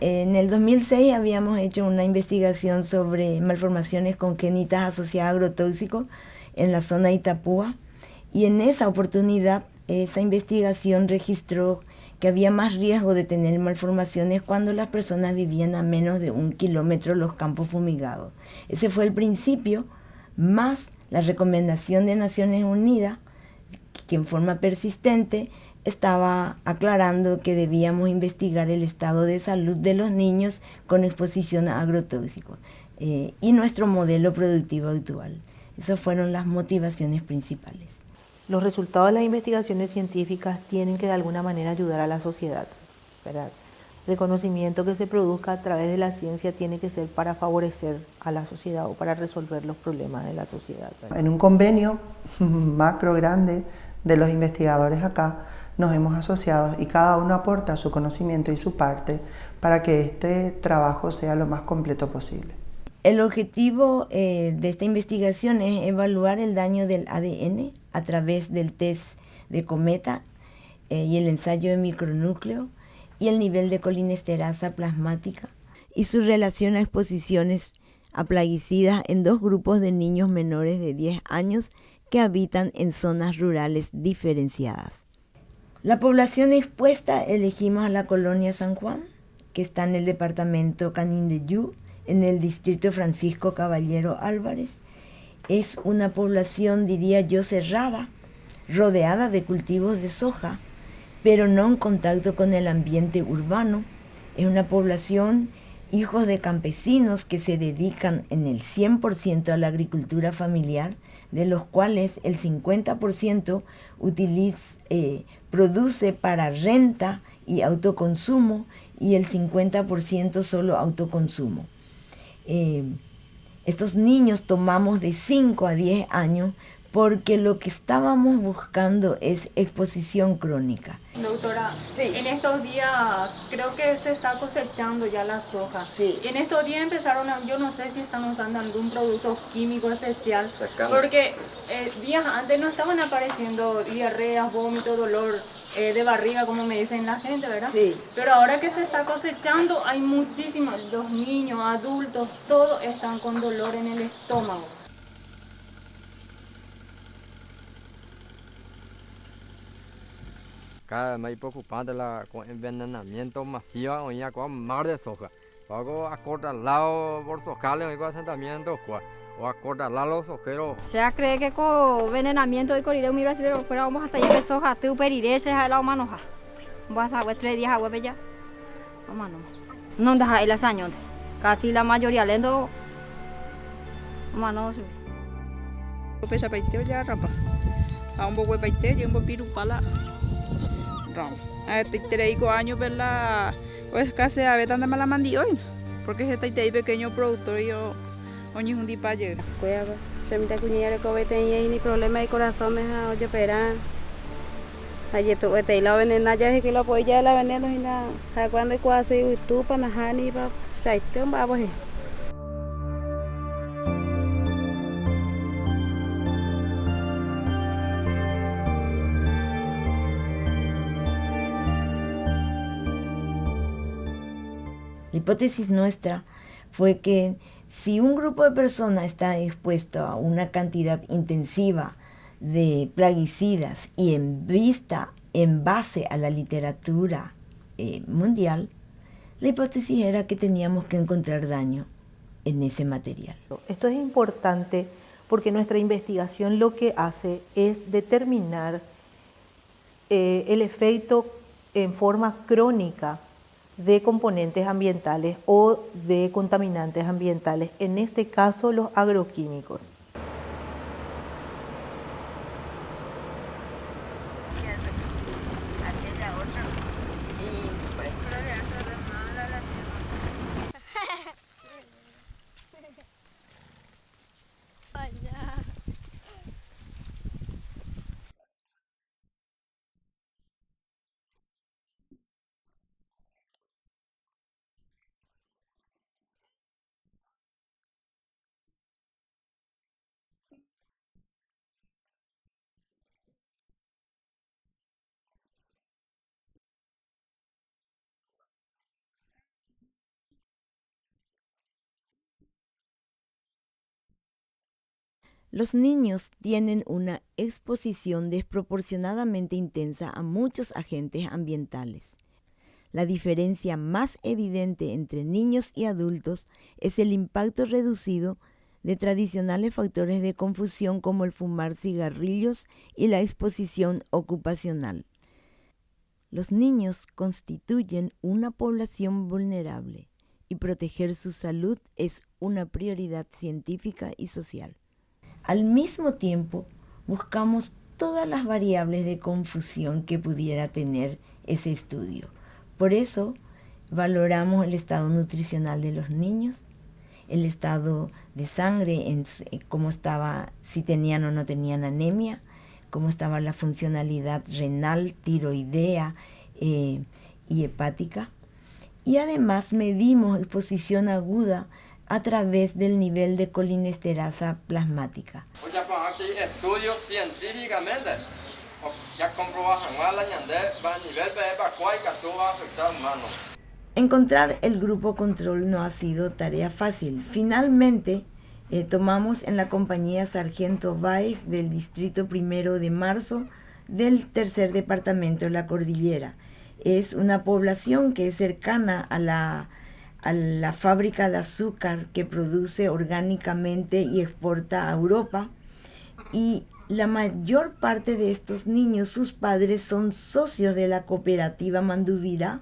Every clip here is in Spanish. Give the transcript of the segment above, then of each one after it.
En el 2006 habíamos hecho una investigación sobre malformaciones congénitas asociadas a agrotóxicos en la zona de Itapúa, y en esa oportunidad esa investigación registró que había más riesgo de tener malformaciones cuando las personas vivían a menos de 1 kilómetro de los campos fumigados. Ese fue el principio, más la recomendación de Naciones Unidas, que en forma persistente estaba aclarando que debíamos investigar el estado de salud de los niños con exposición a agrotóxicos y nuestro modelo productivo actual. Esas fueron las motivaciones principales. Los resultados de las investigaciones científicas tienen que de alguna manera ayudar a la sociedad, ¿verdad? El conocimiento que se produzca a través de la ciencia tiene que ser para favorecer a la sociedad o para resolver los problemas de la sociedad, ¿verdad? En un convenio macro grande de los investigadores acá, nos hemos asociado y cada uno aporta su conocimiento y su parte para que este trabajo sea lo más completo posible. El objetivo de esta investigación es evaluar el daño del ADN a través del test de Cometa y el ensayo de micronúcleo y el nivel de colinesterasa plasmática y su relación a exposiciones a plaguicidas en 2 grupos de niños menores de 10 años que habitan en zonas rurales diferenciadas. La población expuesta elegimos a la colonia San Juan, que está en el departamento Canindeyú, en el distrito Francisco Caballero Álvarez. Es una población, diría yo, cerrada, rodeada de cultivos de soja, pero no en contacto con el ambiente urbano. Es una población, hijos de campesinos que se dedican en el 100% a la agricultura familiar, de los cuales el 50% produce para renta y autoconsumo y el 50% solo autoconsumo. Estos niños tomamos de 5 a 10 años porque lo que estábamos buscando es exposición crónica. Doctora, sí. En estos días creo que se está cosechando ya la soja. Sí. En estos días empezaron, yo no sé si están usando algún producto químico especial, porque días antes no estaban apareciendo diarreas, vómito, dolor de barriga, como me dicen la gente, ¿verdad? Sí. Pero ahora que se está cosechando hay muchísimos, los niños, adultos, todos están con dolor en el estómago. Cada vez más preocupante con el envenenamiento masivo hoy con mar de soja. Luego acorralado por sojales con asentamientos o acorralar los sojeros. Se cree que con envenenamiento de corrido mi brasileño fuera vamos a salir de soja, tú periré se ha la manoja. Vas a ver 3 días a huepe ya. Vamos no. No deja el año. Casi la mayoría lendo Mano sube. Pesa paiteo ya rapa. A un poco de paiteo y un poco pirupala. Ram. A este 3 años pela pues casi a ver tanta mala mandi hoy. Porque este ahí pequeño productor yo oñi un dipa llega. Cueva, se me da cuñera que hoy tenía ni problema de corazón me ha oye pera. Ayer tu este la venena ya es que lo puede ya la venena y nada. A cuando cuase tú para hani pa saite un babo. La hipótesis nuestra fue que si un grupo de personas está expuesto a una cantidad intensiva de plaguicidas y en base a la literatura mundial, la hipótesis era que teníamos que encontrar daño en ese material. Esto es importante porque nuestra investigación lo que hace es determinar el efecto en forma crónica de componentes ambientales o de contaminantes ambientales, en este caso los agroquímicos. Los niños tienen una exposición desproporcionadamente intensa a muchos agentes ambientales. La diferencia más evidente entre niños y adultos es el impacto reducido de tradicionales factores de confusión como el fumar cigarrillos y la exposición ocupacional. Los niños constituyen una población vulnerable y proteger su salud es una prioridad científica y social. Al mismo tiempo, buscamos todas las variables de confusión que pudiera tener ese estudio. Por eso, valoramos el estado nutricional de los niños, el estado de sangre, cómo estaba, si tenían o no tenían anemia, cómo estaba la funcionalidad renal, tiroidea y hepática. Y además medimos exposición aguda a través del nivel de colinesterasa plasmática. Ya pues aquí estudios científicamente ya comprobaron a nivel que tú vas a afectar humano. Encontrar el grupo control no ha sido tarea fácil. Finalmente, tomamos en la compañía Sargento Báez del Distrito 1 de Marzo del tercer departamento de la Cordillera. Es una población que es cercana a la fábrica de azúcar que produce orgánicamente y exporta a Europa. Y la mayor parte de estos niños, sus padres son socios de la cooperativa Manduvira,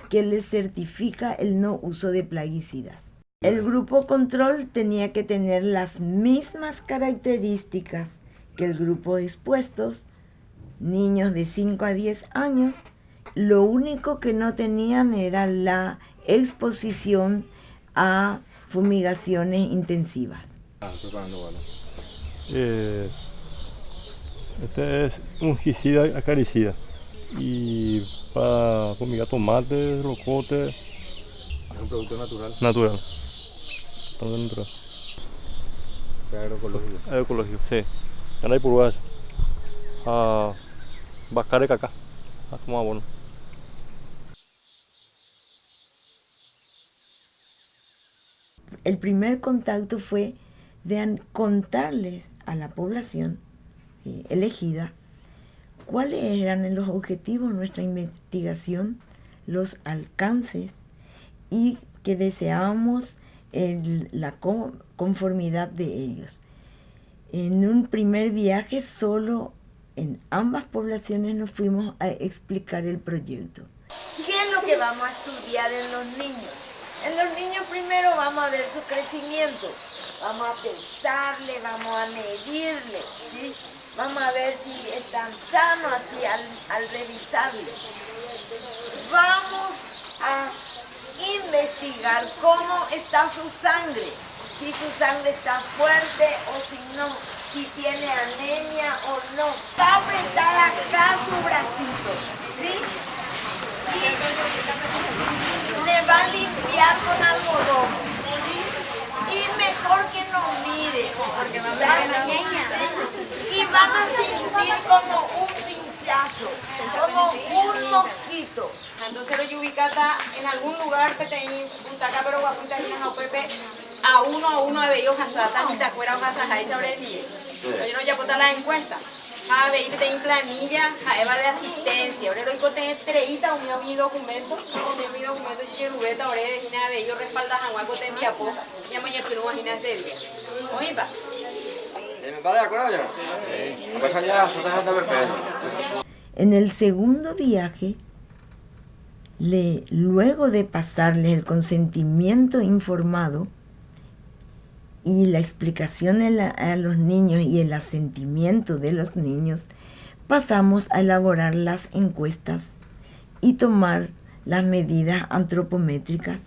que les certifica el no uso de plaguicidas. El grupo control tenía que tener las mismas características que el grupo de expuestos, niños de 5 a 10 años. Lo único que no tenían era la exposición a fumigaciones intensivas. Este es fungicida acaricida y para fumigar tomates, locotes. Es un producto natural. Natural. Todo natural. Agroecológico. Agroecológico, sí. Ahora hay purgas a bascar de caca, como abono. El primer contacto fue de contarles a la población elegida cuáles eran los objetivos de nuestra investigación, los alcances y que deseábamos la conformidad de ellos. En un primer viaje solo en ambas poblaciones nos fuimos a explicar el proyecto. ¿Qué es lo que vamos a estudiar en los niños? En los niños primero vamos a ver su crecimiento, vamos a pesarle, vamos a medirle, ¿sí? Vamos a ver si están sanos así al revisarle. Vamos a investigar cómo está su sangre, si su sangre está fuerte o si no, si tiene anemia o no. Va a apretar acá su bracito, ¿sí? Y le va a limpiar con algodón, ¿sí? Y mejor que no mire, y van a sentir como un pinchazo, como un mosquito. Entonces lo ubicata en algún lugar que te butaca pero guapunta y no pepe a uno de ellos asata ni te acuerdas más a ella sobre el yo no ya puta la encuesta. A ver, te en planilla, a Eva de asistencia. Ahora lo que treita mi documento, mi documento y el rubeta ahora de nada de ellos respaldan a guaco te envía poca. Ya mañana tú no imaginas de día. Oye, pa. ¿Está de acuerdo ya? Pues allá está perfecto. En el segundo viaje, luego de pasarles el consentimiento informado y la explicación a los niños y el asentimiento de los niños, pasamos a elaborar las encuestas y tomar las medidas antropométricas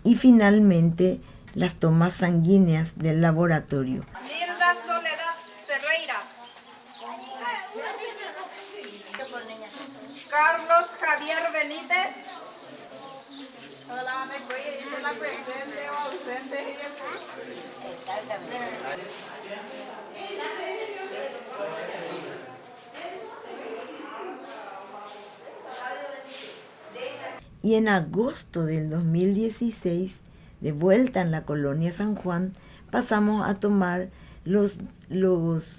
y finalmente las tomas sanguíneas del laboratorio. Nilda Soledad Ferreira. Carlos Javier Benítez. Hola, me voy a decir la presente o ausente. Y en agosto del 2016, de vuelta en la colonia San Juan, pasamos a tomar los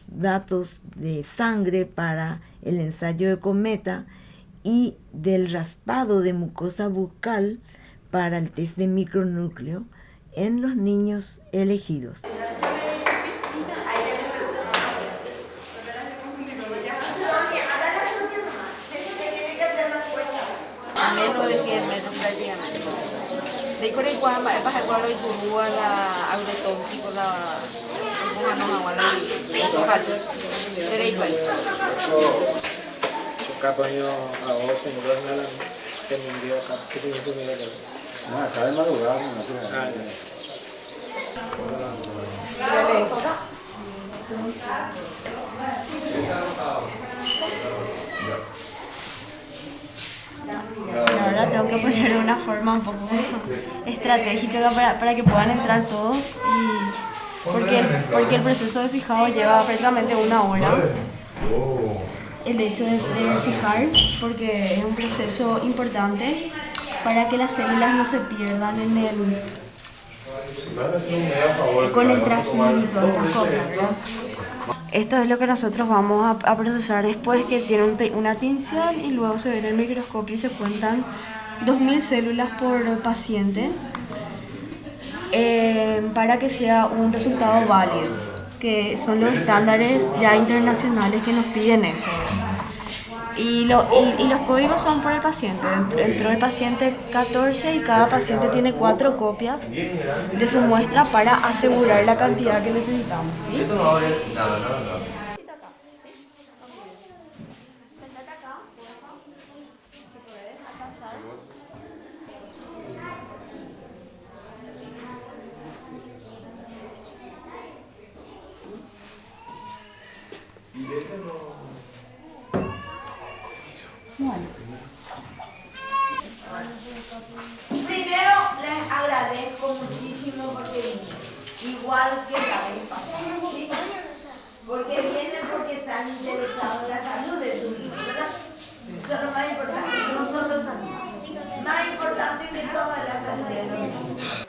datos de sangre para el ensayo de cometa y del raspado de mucosa bucal para el test de micronúcleo en los niños elegidos. A menos de 100 metros prácticamente. De con el cual va a pasar y turúa la agrotóxico la Kapanyo ako sinugod na lang temindio ka kitu nila dala. Kaya madugado na ito. Ahora tengo que poner una forma un poco estratégica para que puedan entrar todos porque el proceso de fijado lleva prácticamente 1 hora. El hecho de fijar, porque es un proceso importante para que las células no se pierdan con el trajín y todas estas cosas, ¿no? Esto es lo que nosotros vamos a procesar después, que tiene una tinción y luego se ve en el microscopio y se cuentan 2000 células por paciente para que sea un resultado válido, que son los estándares ya internacionales que nos piden eso. Y los códigos son por el paciente. Entró el paciente 14 y cada paciente tiene 4 copias de su muestra para asegurar la cantidad que necesitamos, ¿sí? Primero les agradezco muchísimo porque vienen, igual que la vez pasada, ¿sí? Porque vienen porque están interesados en la salud de sus hijos, ¿verdad? Eso es lo más importante, no solo salud. Más importante que todo es la salud de los niños.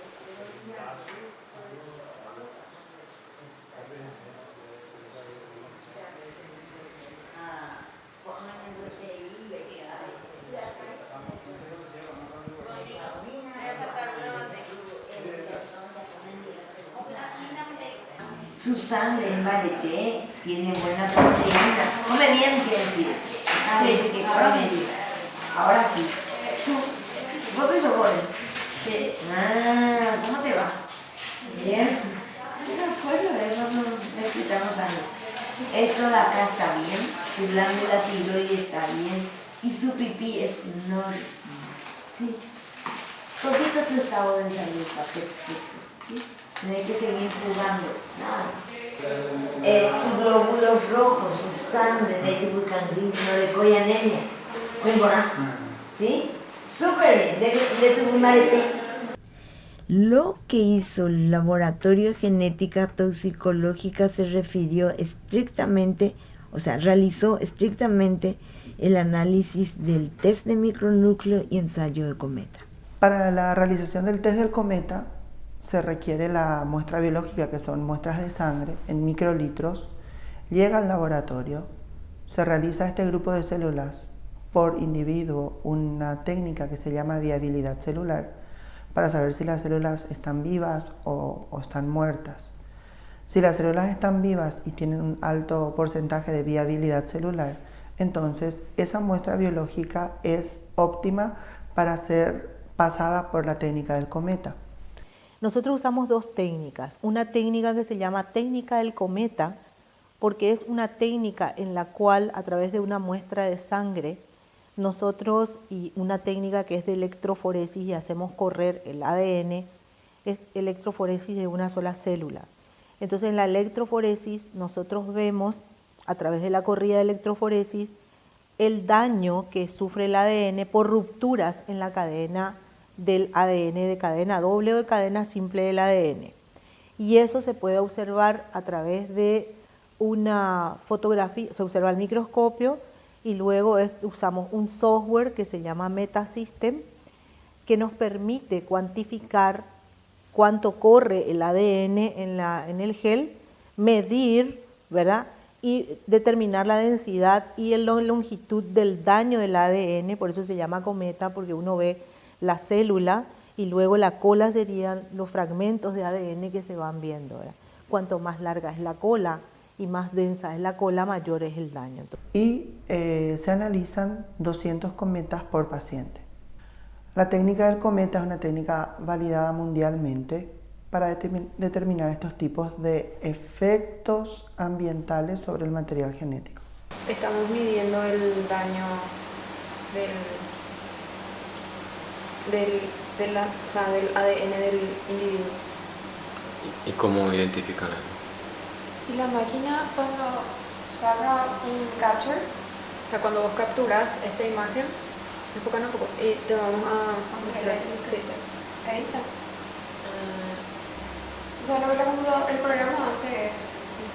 Su sangre en varieté tiene buena proteína. Come bien, quiere decir. Sí, ahora sí. Ahora sí. Vos que yo voy. Sí. ¿Cómo te va? Bien. Sí, me acuerdo de cuando necesitamos algo. Esto de acá está bien, su glándula tiroides está bien y su pipí es normal. Sí. Poquito tu estado de salud está perfecto. ¿Sí? No hay que seguir jugando. Nada. Sus glóbulos rojos, su sangre de tibucangrin, no le coge anemia. Muy buena. ¿Sí? Súper bien. De tu marete. Lo que hizo el laboratorio de genética toxicológica se refirió estrictamente, o sea, realizó estrictamente el análisis del test de micronúcleo y ensayo de cometa. Para la realización del test del cometa se requiere la muestra biológica, que son muestras de sangre en microlitros. Llega al laboratorio, se realiza este grupo de células por individuo, una técnica que se llama viabilidad celular, para saber si las células están vivas o están muertas. Si las células están vivas y tienen un alto porcentaje de viabilidad celular, entonces esa muestra biológica es óptima para ser pasada por la técnica del cometa. Nosotros usamos dos técnicas. Una técnica que se llama técnica del cometa, porque es una técnica en la cual a través de una muestra de sangre nosotros, y una técnica que es de electroforesis y hacemos correr el ADN, es electroforesis de una sola célula. Entonces en la electroforesis nosotros vemos a través de la corrida de electroforesis el daño que sufre el ADN por rupturas en la cadena del ADN, de cadena doble o de cadena simple del ADN. Y eso se puede observar a través de una fotografía, se observa al microscopio, y luego usamos un software que se llama Metasystem, que nos permite cuantificar cuánto corre el ADN en el gel, medir, ¿verdad?, y determinar la densidad y la longitud del daño del ADN. Por eso se llama cometa, porque uno ve la célula y luego la cola serían los fragmentos de ADN que se van viendo, ¿verdad? Cuanto más larga es la cola y más densa es la cola, mayor es el daño. Y se analizan 200 cometas por paciente. La técnica del cometa es una técnica validada mundialmente para determinar estos tipos de efectos ambientales sobre el material genético. Estamos midiendo el daño del ADN del individuo. ¿Y cómo identifican eso? Y la máquina, cuando salga un capture, o sea, cuando vos capturas esta imagen, enfocan un poco y te vamos a mostrar. Sí. Ahí está. O sea, lo que el programa hace es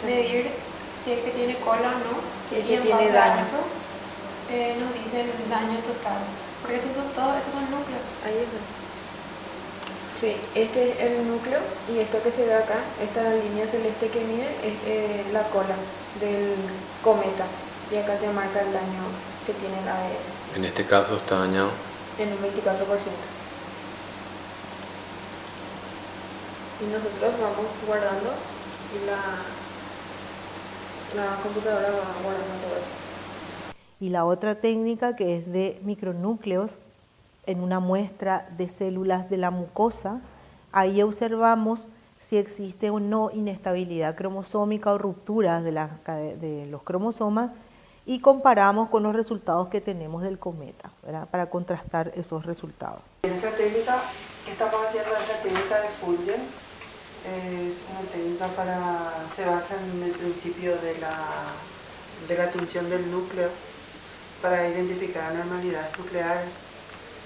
medir si es que tiene cola o no, si es y que en tiene base a daño. eso, nos dice el daño total. Porque estos son núcleos. Ahí está. Sí, este es el núcleo y esto que se ve acá, esta línea celeste que mide es la cola del cometa. Y acá te marca el daño que tiene el ADN. En este caso está dañado En un 24%. Y nosotros vamos guardando y la computadora va guardando todo eso. Y la otra técnica, que es de micronúcleos en una muestra de células de la mucosa, ahí observamos si existe o no inestabilidad cromosómica o rupturas de los cromosomas, y comparamos con los resultados que tenemos del cometa, ¿verdad?, para contrastar esos resultados. Esta técnica que estamos haciendo es la técnica de Fulgen. Es una técnica se basa en el principio de la tinción del núcleo para identificar anormalidades nucleares.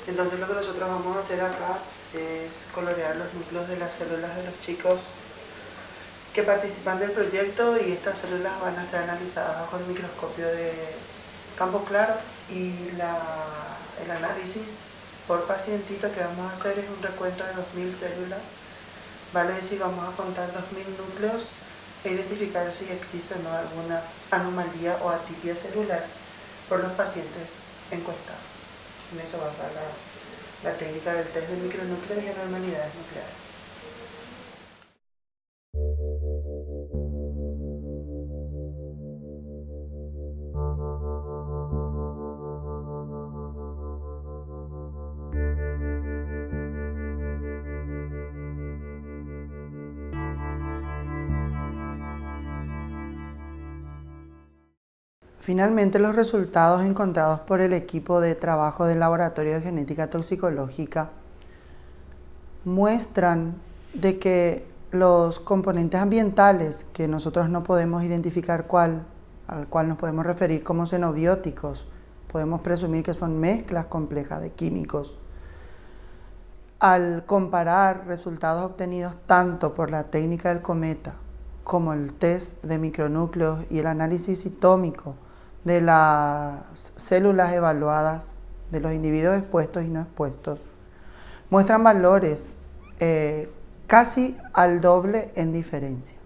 Entonces lo que nosotros vamos a hacer acá es colorear los núcleos de las células de los chicos que participan del proyecto, y estas células van a ser analizadas bajo el microscopio de campo claro, y el análisis por pacientito que vamos a hacer es un recuento de 2000 células, vale decir, vamos a contar 2000 núcleos e identificar si existe o no alguna anomalía o atipia celular por los pacientes encuestados. En eso basa la técnica del test de micronúcleos y anormalidades nucleares. Finalmente, los resultados encontrados por el equipo de trabajo del Laboratorio de Genética Toxicológica muestran de que los componentes ambientales que nosotros no podemos identificar al cual nos podemos referir como xenobióticos, podemos presumir que son mezclas complejas de químicos. Al comparar resultados obtenidos tanto por la técnica del cometa como el test de micronúcleos y el análisis citómico de las células evaluadas de los individuos expuestos y no expuestos, muestran valores casi al doble en diferencia,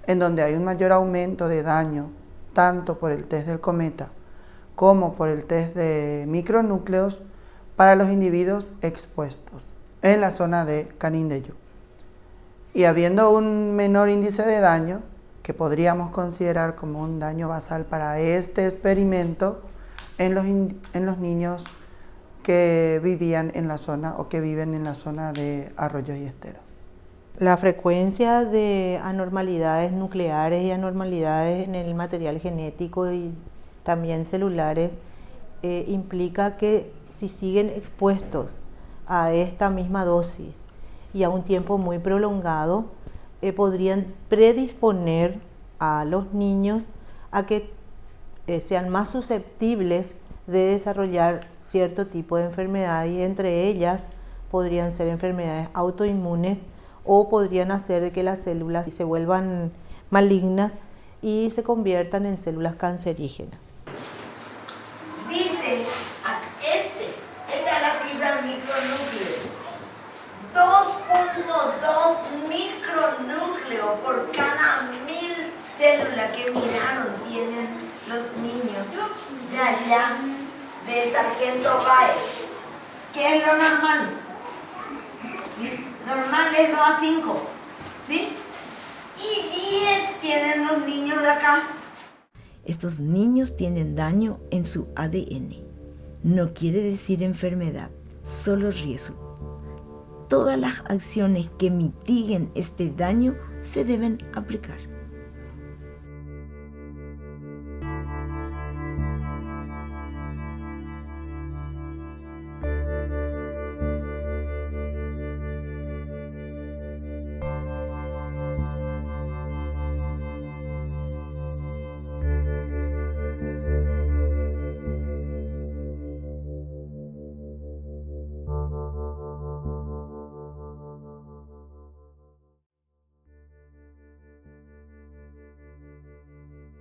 en donde hay un mayor aumento de daño tanto por el test del cometa como por el test de micronúcleos para los individuos expuestos en la zona de Canindeyú. Y habiendo un menor índice de daño, que podríamos considerar como un daño basal para este experimento en los niños que vivían en la zona o que viven en la zona de arroyos y esteros. La frecuencia de anormalidades nucleares y anormalidades en el material genético y también celulares implica que si siguen expuestos a esta misma dosis y a un tiempo muy prolongado, podrían predisponer a los niños a que sean más susceptibles de desarrollar cierto tipo de enfermedad, y entre ellas podrían ser enfermedades autoinmunes o podrían hacer de que las células se vuelvan malignas y se conviertan en células cancerígenas. Dice, esta es la cifra micronúcleo, 2.2 micronúcleo por cada 1000 células que miraron tienen los niños de allá, de Sargento Páez. ¿Qué es lo normal? ¿Sí? Normal es 2 a 5, ¿sí? Y 10 tienen los niños de acá. Estos niños tienen daño en su ADN. No quiere decir enfermedad, solo riesgo. Todas las acciones que mitiguen este daño se deben aplicar.